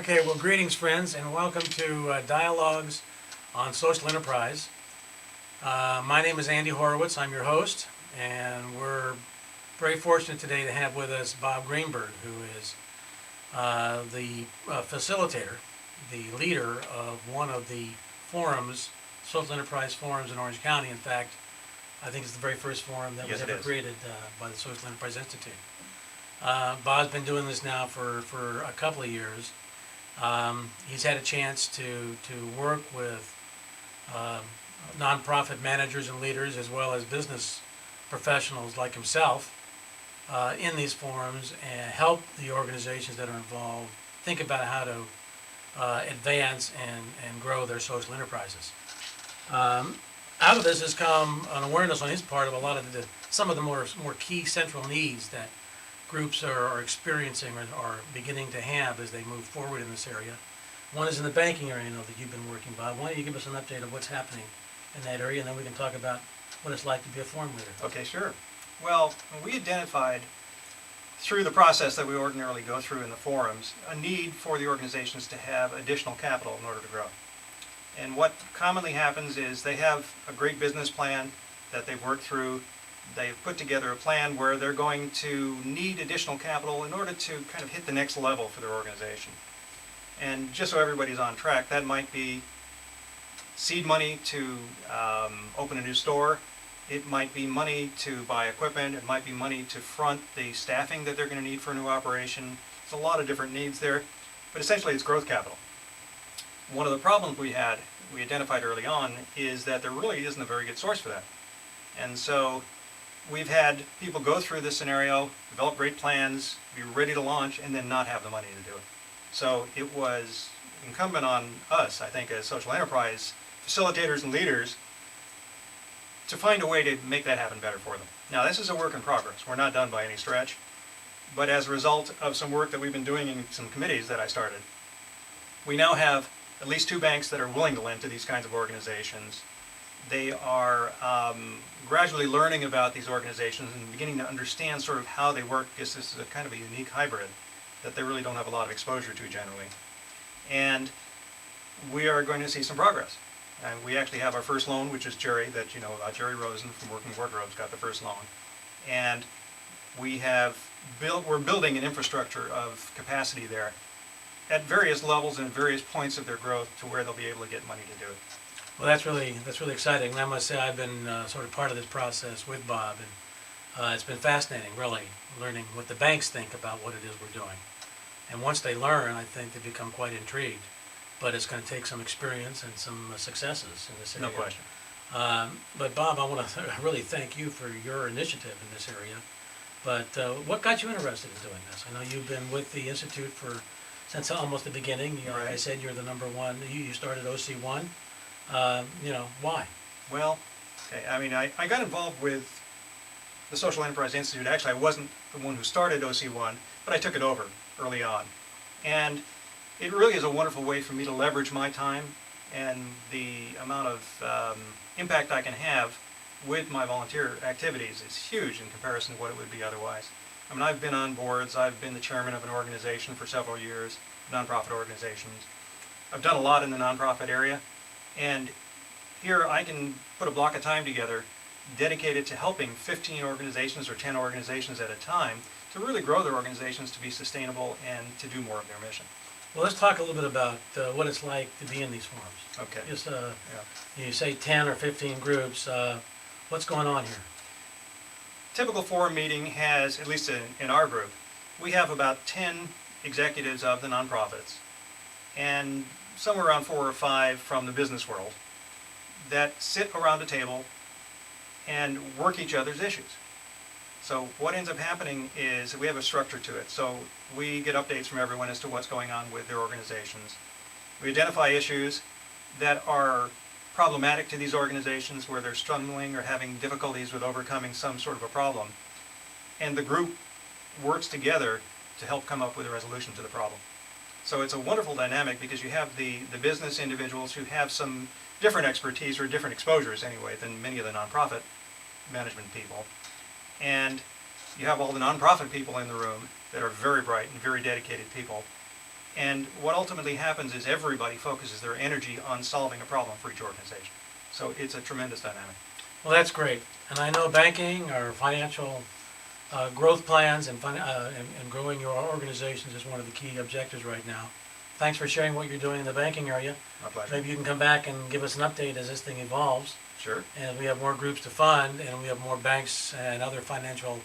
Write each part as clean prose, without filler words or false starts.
Okay, well, greetings, friends, and welcome to Dialogues on Social Enterprise. My name is Andy Horowitz. I'm your host, and we're very fortunate today to have with us Bob Greenberg, who is the facilitator, the leader of one of the forums, social enterprise forums in Orange County. In fact, I think it's the very first forum that was ever created by the Social Enterprise Institute. Bob's been doing this now for a couple of years. He's had a chance to work with nonprofit managers and leaders as well as business professionals like himself in these forums and help the organizations that are involved think about how to advance and grow their social enterprises. Out of this has come an awareness on his part of a lot of some of the more key central needs that groups are experiencing or are beginning to have as they move forward in this area. One is in the banking area, I know that you've been working, Bob. Why don't you give us an update of what's happening in that area, and then we can talk about what it's like to be a forum leader. Okay, sure. Well, we identified through the process that we ordinarily go through in the forums a need for the organizations to have additional capital in order to grow. And what commonly happens is they have a great business plan that they've worked through. They've put together a plan where they're going to need additional capital in order to kind of hit the next level for their organization. And just so everybody's on track, that might be seed money to open a new store. It might be money to buy equipment. It might be money to front the staffing that they're going to need for a new operation. There's a lot of different needs there, but essentially it's growth capital. One of the problems we identified early on, is that there really isn't a very good source for that. And so we've had people go through this scenario, develop great plans, be ready to launch, and then not have the money to do it. So it was incumbent on us, I think, as social enterprise facilitators and leaders, to find a way to make that happen better for them. Now, this is a work in progress. We're not done by any stretch. But as a result of some work that we've been doing in some committees that I started, we now have at least 2 banks that are willing to lend to these kinds of organizations. They are gradually learning about these organizations and beginning to understand sort of how they work, because this is a kind of a unique hybrid that they really don't have a lot of exposure to generally. And we are going to see some progress. And we actually have our first loan, which is Jerry, that you know about. Jerry Rosen from Working Wardrobes got the first loan. And we're building an infrastructure of capacity there at various levels and various points of their growth to where they'll be able to get money to do it. Well, that's really exciting. And I must say I've been sort of part of this process with Bob, and it's been fascinating, really, learning what the banks think about what it is we're doing. And once they learn, I think they become quite intrigued. But it's going to take some experience and some successes in this area. No question. But Bob, I want to really thank you for your initiative in this area. But what got you interested in doing this? I know you've been with the Institute since almost the beginning. You know, right. Like I said, you're the number one. You started OC1. Why? Well, okay, I mean, I got involved with the Social Enterprise Institute. Actually, I wasn't the one who started OC1, but I took it over early on. And it really is a wonderful way for me to leverage my time, and the amount of impact I can have with my volunteer activities is huge in comparison to what it would be otherwise. I mean, I've been on boards. I've been the chairman of an organization for several years, nonprofit organizations. I've done a lot in the nonprofit area. And here I can put a block of time together dedicated to helping 15 organizations or 10 organizations at a time to really grow their organizations to be sustainable and to do more of their mission. Well, let's talk a little bit about what it's like to be in these forums. Okay. Just, You say 10 or 15 groups. What's going on here? Typical forum meeting has, at least in our group, we have about 10 executives of the nonprofits and somewhere around 4 or 5 from the business world that sit around a table and work each other's issues. So what ends up happening is we have a structure to it. So we get updates from everyone as to what's going on with their organizations. We identify issues that are problematic to these organizations where they're struggling or having difficulties with overcoming some sort of a problem. And the group works together to help come up with a resolution to the problem. So it's a wonderful dynamic because you have the business individuals who have some different expertise or different exposures anyway than many of the nonprofit management people. And you have all the nonprofit people in the room that are very bright and very dedicated people. And what ultimately happens is everybody focuses their energy on solving a problem for each organization. So it's a tremendous dynamic. Well, that's great. And I know banking or financial growth plans and growing your organizations is one of the key objectives right now. Thanks for sharing what you're doing in the banking area. My pleasure. Maybe you can come back and give us an update as this thing evolves. Sure. And we have more groups to fund, and we have more banks and other financial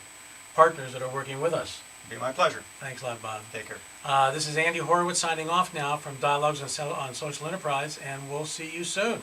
partners that are working with us. Be my pleasure. Thanks a lot, Bob. Take care. This is Andy Horowitz signing off now from Dialogues on Social Enterprise, and we'll see you soon.